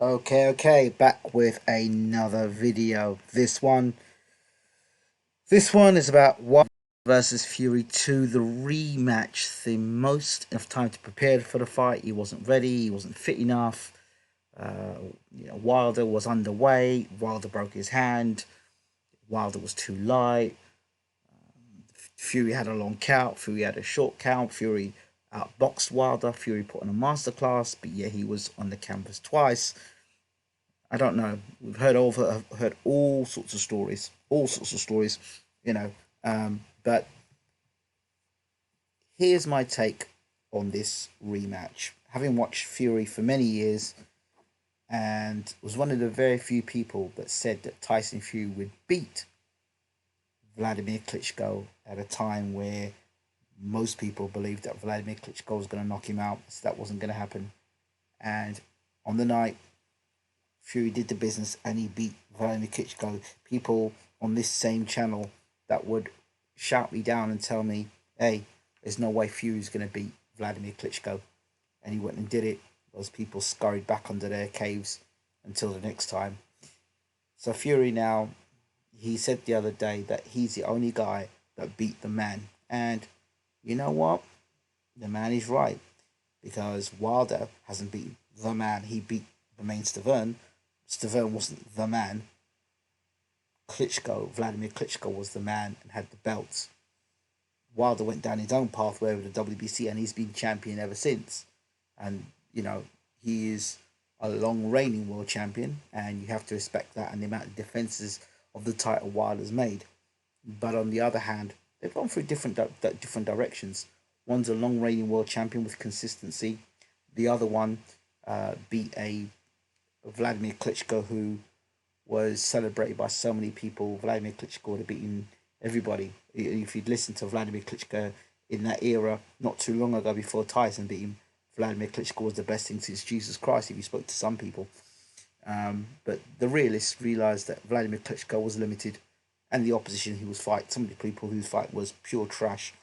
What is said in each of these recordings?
Okay, back with another video. This one is about Wilder versus Fury 2, the rematch. The most enough time to prepare for the fight. He wasn't ready. He wasn't fit enough. Uh, Wilder was underweight. Wilder broke his hand. Wilder was too light. Fury had a long count. Fury had a short count. Fury outboxed Wilder. Fury put on a masterclass, but yeah, he was on the canvas twice. I don't know. We've heard all sorts of stories, you know. But here's my take on this rematch. Having watched Fury for many years, and was one of the very few people that said that Tyson Fury would beat Vladimir Klitschko at a time where most people believed that Vladimir Klitschko was going to knock him out, so that wasn't going to happen. And on the night, Fury did the business and he beat Vladimir Klitschko. People on this same channel that would shout me down and tell me, hey, there's no way Fury's going to beat Vladimir Klitschko. And he went and did it. Those people scurried back under their caves until the next time. So Fury now, he said the other day that he's the only guy that beat the man. And you know what? The man is right. Because Wilder hasn't beaten the man. He beat the main Stavern. Stavern wasn't the man. Vladimir Klitschko was the man and had the belts. Wilder went down his own pathway with the WBC and he's been champion ever since. And, he is a long reigning world champion and you have to respect that and the amount of defenses of the title Wilder's made. But on the other hand, they've gone through different directions. One's a long reigning world champion with consistency. The other one beat a Vladimir Klitschko who was celebrated by so many people. Vladimir Klitschko would have beaten everybody. If you'd listened to Vladimir Klitschko in that era, not too long ago before Tyson beat him, Vladimir Klitschko was the best thing since Jesus Christ, if you spoke to some people. But the realists realised that Vladimir Klitschko was limited and the opposition he was fighting, some of the people who was fighting was pure trash.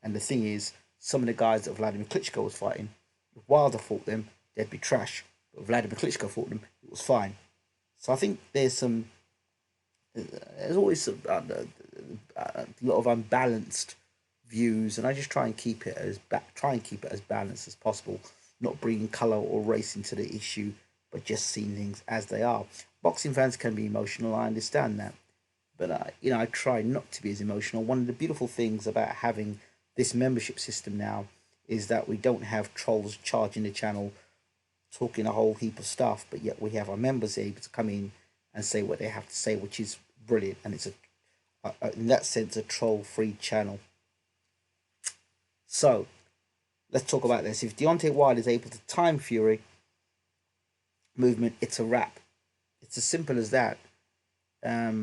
And the thing is, some of the guys that Vladimir Klitschko was fighting, if Wilder fought them, they'd be trash. But Vladimir Klitschko fought them, it was fine. So I think there's always a lot of unbalanced views, and I just try and keep it as balanced as possible, not bringing color or race into the issue, but just seeing things as they are. Boxing fans can be emotional, I understand that, but I try not to be as emotional. One of the beautiful things about having this membership system now is that we don't have trolls charging the channel talking a whole heap of stuff, but yet we have our members able to come in and say what they have to say, which is brilliant. And it's in that sense, a troll-free channel. So let's talk about this. If Deontay Wilder is able to time Fury movement, it's a wrap. It's as simple as that. If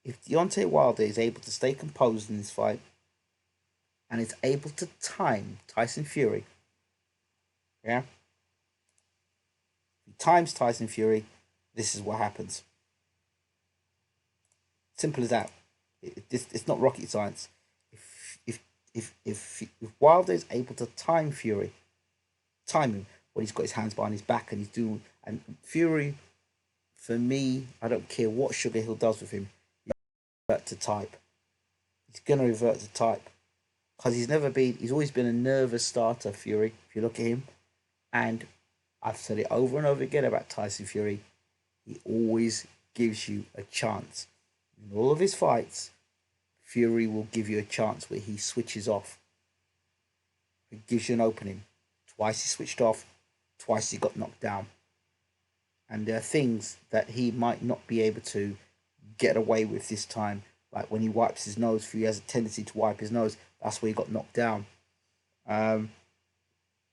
Deontay Wilder is able to stay composed in this fight and is able to time Tyson Fury, yeah, he times Tyson Fury, this is what happens. Simple as that. It's not rocket science. If Wilder is able to time Fury, time him when he's got his hands behind his back and he's doing, and Fury, for me, I don't care what Sugar Hill does with him, he's revert to type. He's gonna revert to type because he's always been a nervous starter. Fury, if you look at him, and I've said it over and over again about Tyson Fury, he always gives you a chance. In all of his fights, Fury will give you a chance where he switches off. He gives you an opening. Twice he switched off, twice he got knocked down. And there are things that he might not be able to get away with this time. Like when he wipes his nose, Fury has a tendency to wipe his nose. That's where he got knocked down.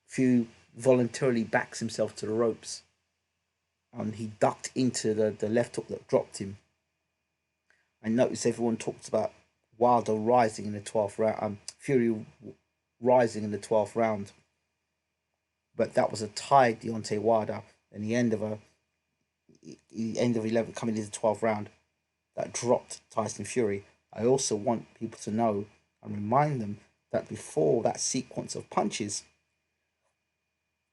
Fury voluntarily backs himself to the ropes. And he ducked into the left hook that dropped him. I notice everyone talks about Wilder rising in the 12th round, Fury rising in the 12th round. But that was a tied Deontay Wilder in the end of 11 coming into the 12th round that dropped Tyson Fury. I also want people to know and remind them that before that sequence of punches,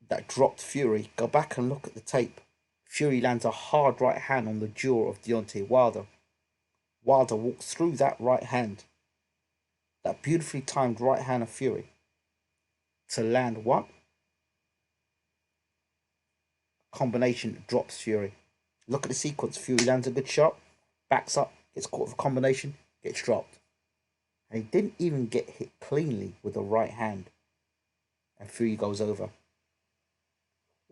that dropped Fury. Go back and look at the tape. Fury lands a hard right hand on the jaw of Deontay Wilder. Wilder walks through that right hand, that beautifully timed right hand of Fury, to land what? Combination drops Fury. Look at the sequence. Fury lands a good shot, backs up, gets caught with a combination, gets dropped. And he didn't even get hit cleanly with the right hand. And Fury goes over.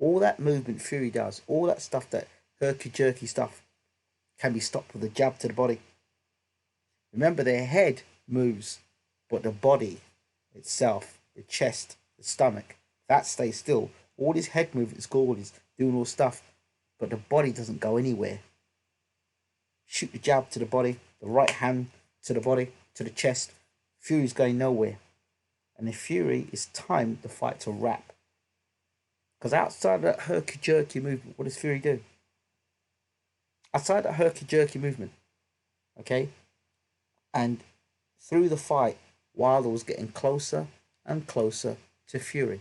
All that movement Fury does, all that stuff, that herky-jerky stuff, can be stopped with a jab to the body. Remember, their head moves, but the body itself, the chest, the stomach, that stays still. All his head movements, all is doing all stuff, but the body doesn't go anywhere. Shoot the jab to the body, the right hand to the body, to the chest. Fury's going nowhere. And if Fury is timed the fight to wrap. Because outside of that herky-jerky movement, what does Fury do? Outside that herky-jerky movement, okay? And through the fight, Wilder was getting closer and closer to Fury.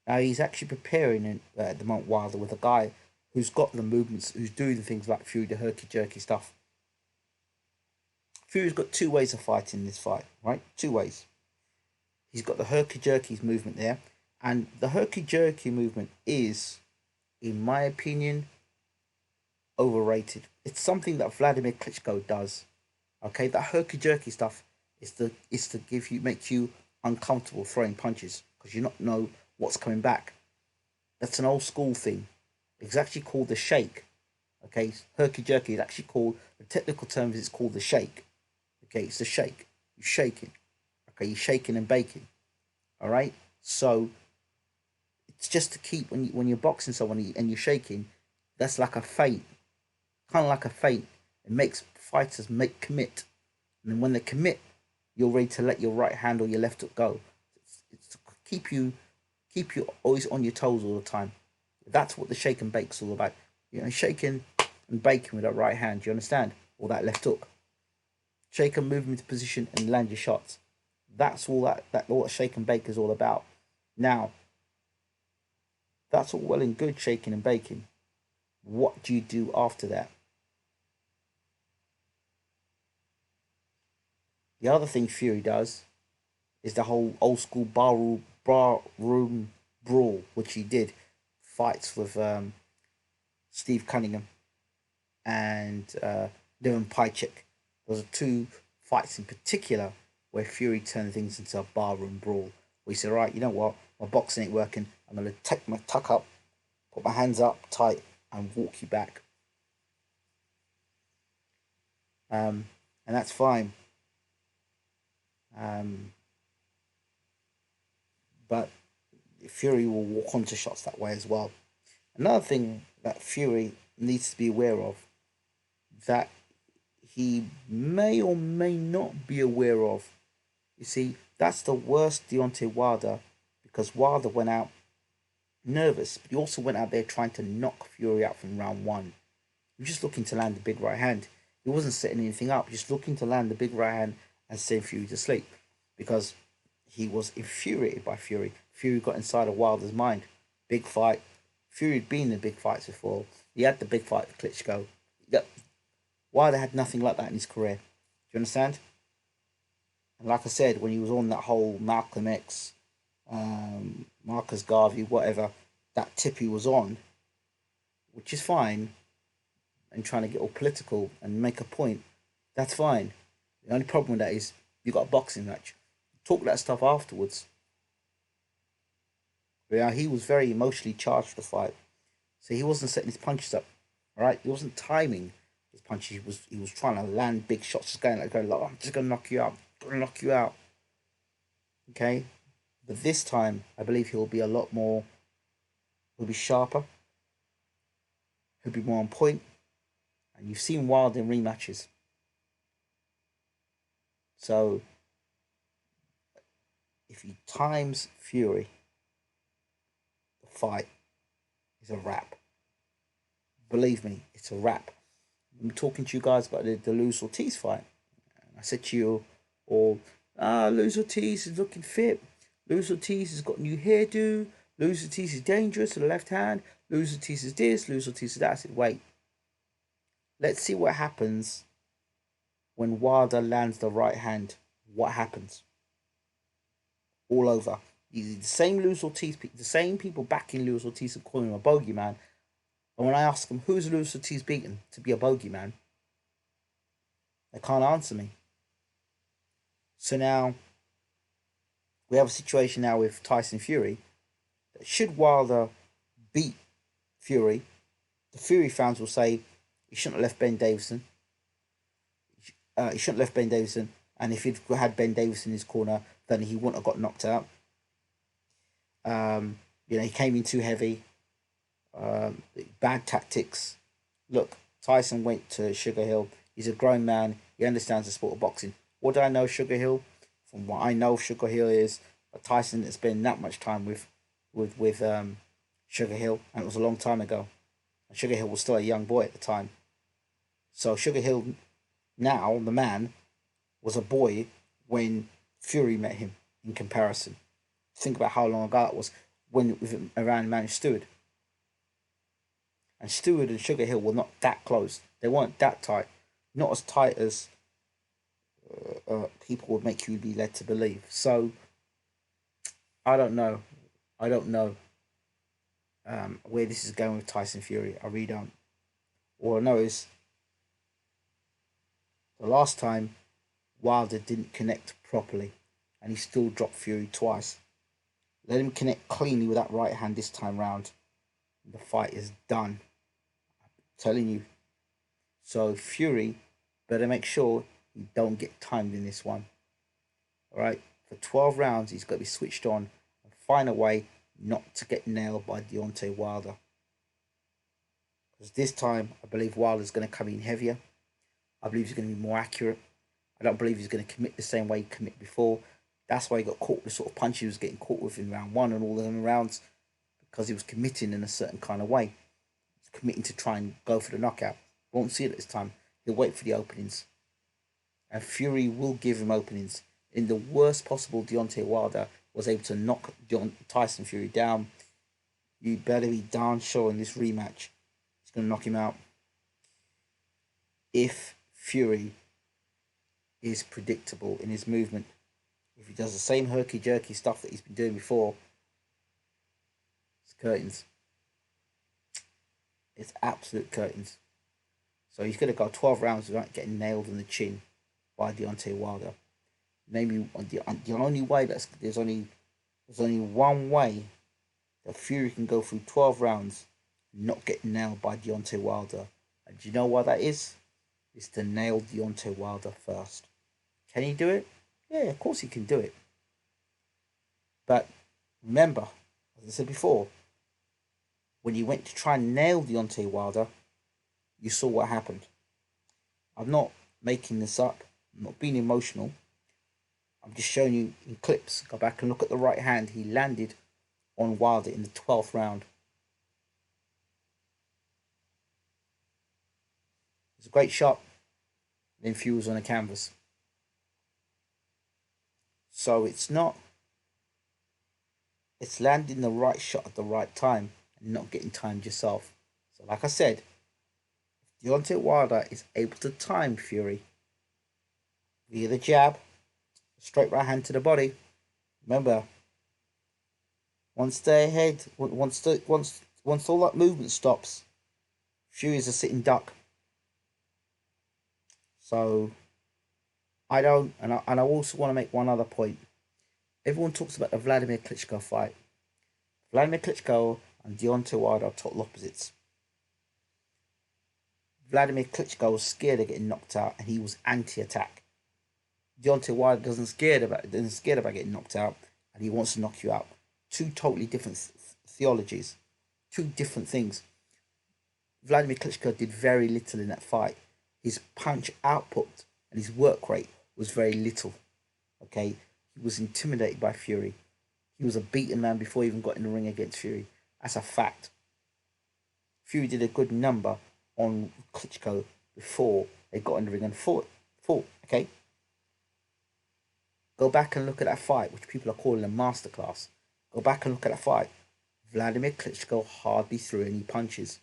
Now he's actually preparing at the moment, Wilder, with a guy who's got the movements, who's doing things like Fury, the herky-jerky stuff. Fury's got two ways of fighting this fight, right? Two ways. He's got the herky-jerky movement there. And the herky-jerky movement is, in my opinion, overrated. It's something that Vladimir Klitschko does. Okay, that herky-jerky stuff is to make you uncomfortable throwing punches because you not know what's coming back. That's an old school thing. It's actually called the shake. Okay, herky-jerky is actually called, the technical term is it's called the shake. Okay, it's the shake. You're shaking. Okay, you're shaking and baking. All right, so it's just to keep, when you're boxing someone and you're shaking, that's like a feint, kind of like a feint. It makes fighters commit, and then when they commit, you're ready to let your right hand or your left hook go. It's to keep you always on your toes all the time. That's what the shake and bake's all about. You know, shaking and baking with that right hand. Do you understand? Or that left hook. Shake and move into position and land your shots. That's all that what shake and bake is all about. Now, that's all well and good, shaking and baking. What do you do after that? The other thing Fury does is the whole old school barroom brawl, which he did. Fights with Steve Cunningham and Devon Pychek. Those are two fights in particular where Fury turned things into a barroom brawl. Where he said, right, you know what? My boxing ain't working. I'm going to take my tuck up, put my hands up tight, and walk you back. And that's fine. But Fury will walk onto shots that way as well. Another thing that Fury needs to be aware of, that he may or may not be aware of. You see, that's the worst Deontay Wilder, because Wilder went out nervous, but he also went out there trying to knock Fury out from round one. He was just looking to land the big right hand. He wasn't setting anything up, just looking to land the big right hand and send Fury to sleep, because he was infuriated by Fury. Fury got inside of Wilder's mind. Big fight. Fury had been in big fights before. He had the big fight with Klitschko. Wilder had nothing like that in his career. Do you understand? And like I said, when he was on that whole Malcolm X, Marcus Garvey, whatever, that tip he was on, which is fine, and trying to get all political and make a point, that's fine. The only problem with that is you got a boxing match. Talk that stuff afterwards. Yeah, he was very emotionally charged for the fight, so he wasn't setting his punches up. All right, he wasn't timing his punches. He was trying to land big shots, just going like, I'm just gonna knock you out. I'm gonna knock you out. Okay, but this time I believe he'll be a lot more. He'll be sharper. He'll be more on point. And you've seen Wilder in rematches. So if he times Fury, the fight is a wrap. Believe me, it's a wrap. I'm talking to you guys about the Luz Ortiz fight. And I said to you all, Luz Ortiz is looking fit. Luz Ortiz has got new hairdo. Lose Ortiz is dangerous to the left hand. Lose Ortiz is this. Lose Ortiz is that. I said, wait. Let's see what happens when Wilder lands the right hand. What happens? All over. The same Luis Ortiz, the same people backing Luis Ortiz and calling him a bogeyman. And when I ask them, who's Luis Ortiz beaten to be a bogeyman? They can't answer me. So now we have a situation now with Tyson Fury. That should Wilder beat Fury, the Fury fans will say he shouldn't have left Ben Davison. He shouldn't have left Ben Davison. And if he'd had Ben Davison in his corner, then he wouldn't have got knocked out. He came in too heavy. Bad tactics. Look, Tyson went to Sugar Hill. He's a grown man. He understands the sport of boxing. What do I know Sugar Hill? From what I know Sugar Hill is, Tyson has spent that much time with Sugar Hill, and it was a long time ago. And Sugar Hill was still a young boy at the time. So Sugar Hill, now the man, was a boy when Fury met him. In comparison, think about how long ago it was when around Manny Stewart. And Stewart and Sugar Hill were not that close. They weren't that tight. Not as tight as people would make you be led to believe. So, I don't know. Where this is going with Tyson Fury. I really don't. All I know is the last time Wilder didn't connect properly and he still dropped Fury twice. Let him connect cleanly with that right hand this time round. The fight is done. I'm telling you. So Fury better make sure he don't get timed in this one. Alright? For 12 rounds, he's got to be switched on and find a way not to get nailed by Deontay Wilder. Because this time, I believe Wilder's going to come in heavier. I believe he's going to be more accurate. I don't believe he's going to commit the same way he committed before. That's why he got caught with the sort of punch he was getting caught with in round one and all of them rounds, because he was committing in a certain kind of way. He's committing to try and go for the knockout. Won't see it this time. He'll wait for the openings. And Fury will give him openings. In the worst possible, Deontay Wilder was able to knock Tyson Fury down. You better be darn sure in this rematch he's going to knock him out. If Fury is predictable in his movement, if he does the same herky-jerky stuff that he's been doing before, it's curtains. It's absolute curtains. So he's going to go 12 rounds without getting nailed in the chin by Deontay Wilder. Maybe the only way there's only one way that Fury can go through 12 rounds and not get nailed by Deontay Wilder. And do you know why that is? It's to nail Deontay Wilder first. Can he do it? Yeah, of course he can do it. But remember, as I said before, when you went to try and nail Deontay Wilder, you saw what happened. I'm not making this up. I'm not being emotional. I'm just showing you in clips. Go back and look at the right hand he landed on Wilder in the 12th round. It's a great shot. Then Fury was on the canvas. So it's landing the right shot at the right time and not getting timed yourself. So like I said, if Deontay Wilder is able to time Fury via the jab, straight right hand to the body. Remember, once they're ahead, once all that movement stops, Fury's a sitting duck. So I also want to make one other point. Everyone talks about the Vladimir Klitschko fight. Vladimir Klitschko and Deontay Wilder are total opposites. Vladimir Klitschko was scared of getting knocked out and he was anti-attack. Deontay Wilder isn't scared about getting knocked out and he wants to knock you out. Two totally different theologies. Two different things. Vladimir Klitschko did very little in that fight. His punch output and his work rate was very little. Okay? He was intimidated by Fury. He was a beaten man before he even got in the ring against Fury. That's a fact. Fury did a good number on Klitschko before they got in the ring and fought. Okay? Go back and look at that fight, which people are calling a masterclass. Go back and look at that fight. Vladimir Klitschko hardly threw any punches.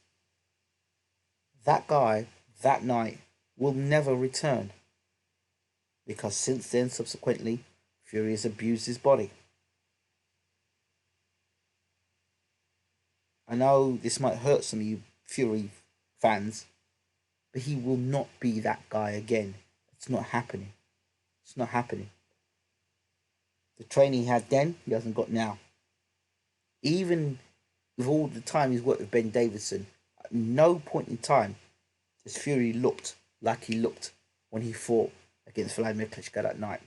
That guy, that night, will never return because since then, subsequently, Fury has abused his body. I know this might hurt some of you Fury fans, but he will not be that guy again. It's not happening. It's not happening. The training he had then, he hasn't got now. Even with all the time he's worked with Ben Davison, at no point in time has Fury looked like he looked when he fought against Vladimir Klitschko that night.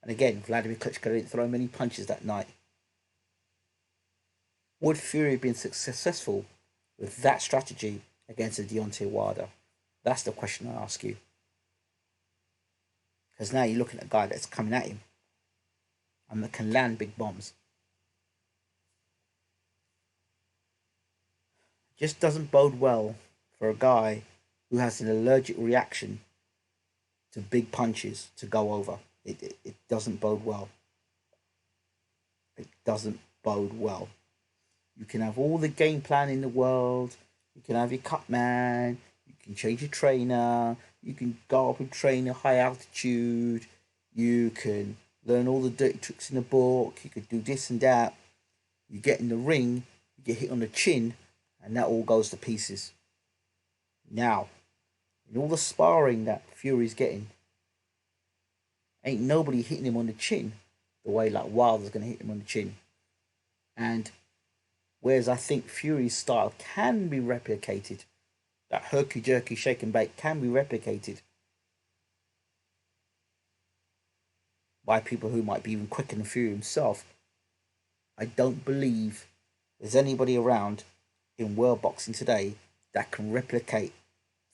And again, Vladimir Klitschko didn't throw many punches that night. Would Fury have been successful with that strategy against a Deontay Wilder? That's the question I ask you. Because now you're looking at a guy that's coming at him and that can land big bombs. Just doesn't bode well for a guy who has an allergic reaction to big punches to go over. It doesn't bode well. It doesn't bode well. You can have all the game plan in the world. You can have your cut man. You can change your trainer. You can go up and train at high altitude. You can learn all the dirty tricks in the book. You could do this and that. You get in the ring, you get hit on the chin, and that all goes to pieces. Now, in all the sparring that Fury's getting, ain't nobody hitting him on the chin the way like Wilder's going to hit him on the chin. And whereas I think Fury's style can be replicated, that herky-jerky shake and bake can be replicated by people who might be even quicker than Fury himself, I don't believe there's anybody around in world boxing today that can replicate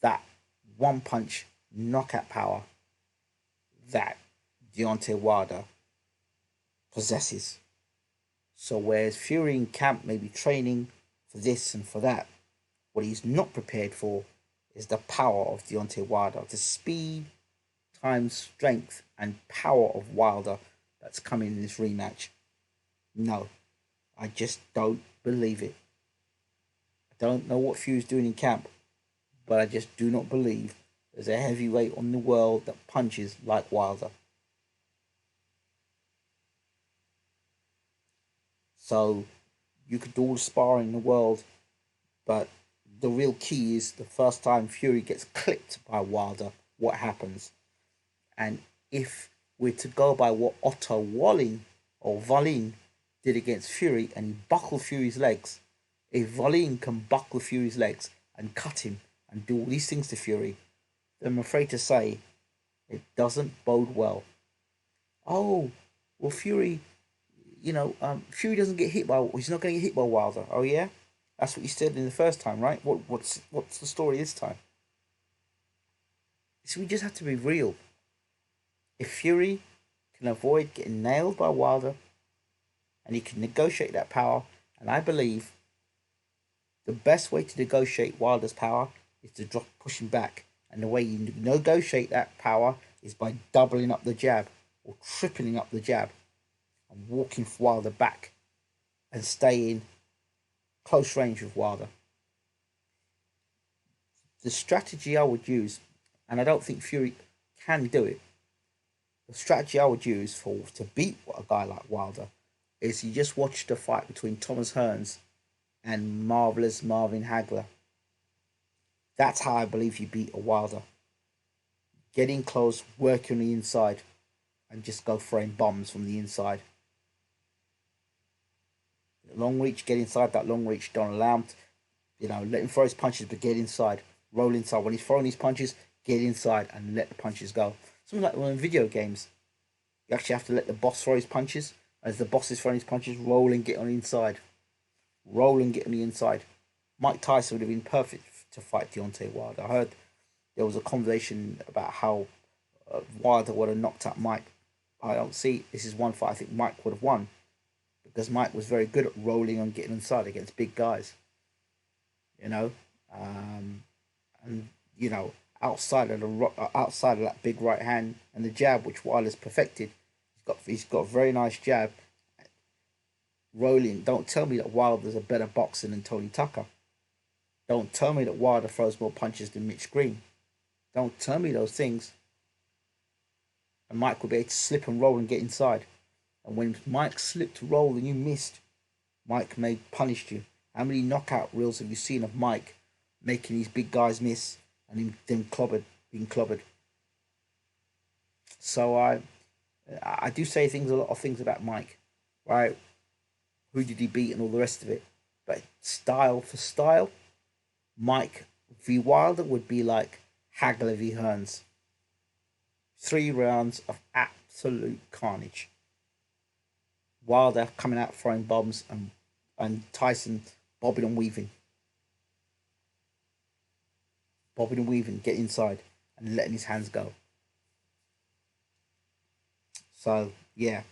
that one-punch knockout power that Deontay Wilder possesses. So whereas Fury in camp may be training for this and for that, what he's not prepared for is the power of Deontay Wilder, the speed, time, strength, and power of Wilder that's coming in this rematch. No, I just don't believe it. I don't know what Fury's doing in camp, but I just do not believe there's a heavyweight on the world that punches like Wilder. So you could do all the sparring in the world, but the real key is the first time Fury gets clipped by Wilder, what happens? And if we're to go by what Otto Wallin did against Fury and he buckled Fury's legs, if Wallin can buckle Fury's legs and cut him and do all these things to Fury, then I'm afraid to say it doesn't bode well. Oh, well, Fury, Fury doesn't get hit by. He's not going to get hit by Wilder. Oh yeah, that's what you said in the first time, right? What's the story this time? So we just have to be real. If Fury can avoid getting nailed by Wilder, and he can negotiate that power, and I believe the best way to negotiate Wilder's power is to push him back, and the way you negotiate that power is by doubling up the jab or tripling up the jab and walking Wilder back and stay in close range with Wilder. The strategy I would use, and I don't think Fury can do it, the strategy I would use to beat a guy like Wilder is you just watch the fight between Thomas Hearns and Marvelous Marvin Hagler. That's how I believe you beat a Wilder. Get in close, work on the inside, and just go throwing bombs from the inside. Long reach, get inside that long reach. Don't allow him to, let him throw his punches, but get inside. Roll inside. When he's throwing his punches, get inside and let the punches go. Something like in video games. You actually have to let the boss throw his punches. As the boss is throwing his punches, roll and get on the inside. Roll and get on the inside. Mike Tyson would have been perfect to fight Deontay Wilder. I heard there was a conversation about how Wilder would have knocked out Mike. I don't see. This is one fight I think Mike would have won, because Mike was very good at rolling and getting inside against big guys. Outside of that big right hand and the jab, which Wilder's perfected, he's got a very nice jab. rolling. Don't tell me that Wilder's a better boxer than Tony Tucker. Don't tell me that Wilder throws more punches than Mitch Green. Don't tell me those things. And Mike will be able to slip and roll and get inside. And when Mike slipped, rolled, and you missed, Mike may punished you. How many knockout reels have you seen of Mike making these big guys miss and him then being clobbered? So I do say a lot of things about Mike, right? Who did he beat and all the rest of it. But style for style, Mike v Wilder would be like Hagler v Hearns. 3 rounds of absolute carnage. Wilder coming out throwing bombs and Tyson bobbing and weaving. Bobbing and weaving, get inside and letting his hands go. So, yeah.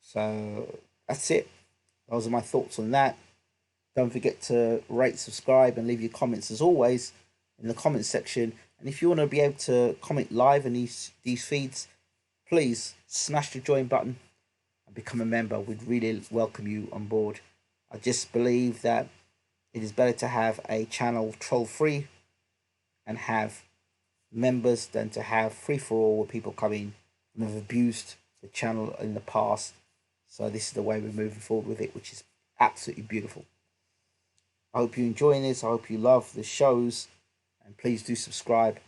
So, that's it. Those are my thoughts on that. Don't forget to rate, subscribe, and leave your comments as always in the comment section. And if you want to be able to comment live in these feeds, please smash the join button and become a member. We'd really welcome you on board. I just believe that it is better to have a channel troll free and have members than to have free for all where people come in and have abused the channel in the past. So this is the way we're moving forward with it, which is absolutely beautiful. I hope you're enjoying this. I hope you love the shows. And please do subscribe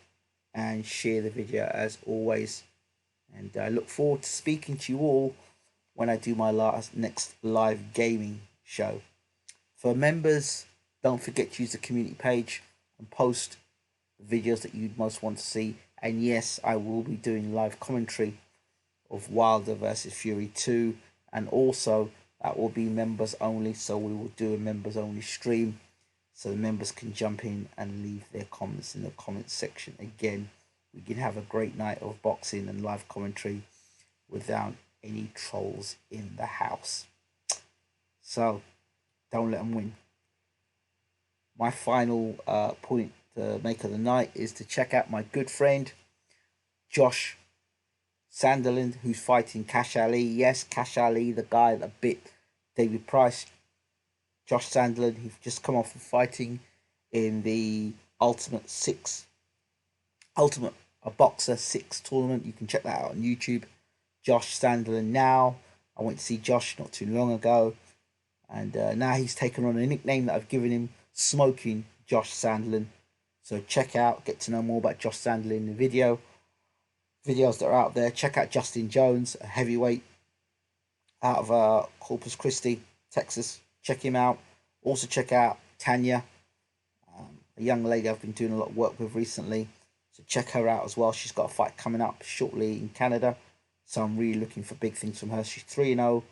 and share the video as always. And I look forward to speaking to you all when I do my next live gaming show. For members, don't forget to use the community page and post the videos that you'd most want to see. And yes, I will be doing live commentary of Wilder versus Fury 2. And also, that will be members only. So we will do a members only stream, so the members can jump in and leave their comments in the comments section. Again, we can have a great night of boxing and live commentary without any trolls in the house. So, don't let them win. My final point to make of the night is to check out my good friend, Josh Sanderland, who's fighting Cash Ali. Yes, Cash Ali, the guy that bit David Price. Josh Sanderland, he's just come off of fighting in the Ultimate Boxer 6 tournament. You can check that out on YouTube. Josh Sanderland now. I went to see Josh not too long ago. And now he's taken on a nickname that I've given him, Smoking Josh Sanderland. So check out, get to know more about Josh Sanderland in the videos that are out there. Check out Justin Jones, a heavyweight out of Corpus Christi, Texas. Check him out. Also check out Tanya, a young lady I've been doing a lot of work with recently. So check her out as well. She's got a fight coming up shortly in Canada. So I'm really looking for big things from her. She's 3-0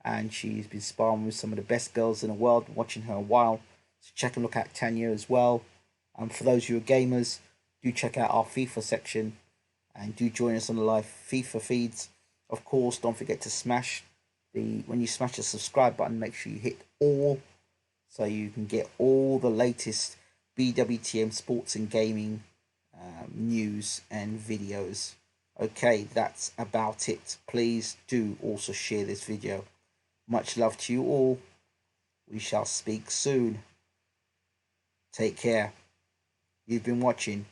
and she's been sparring with some of the best girls in the world. Been watching her a while. So check and look at Tanya as well. For those who are gamers, do check out our FIFA section and do join us on the live FIFA feeds. Of course, don't forget to smash when you smash the subscribe button, make sure you hit all so you can get all the latest BWTM sports and gaming news and videos. Okay, that's about it. Please do also share this video. Much love to you all. We shall speak soon. Take care. You've been watching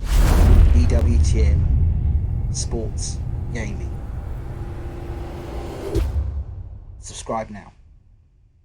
BWTM Sports Gaming. Subscribe now.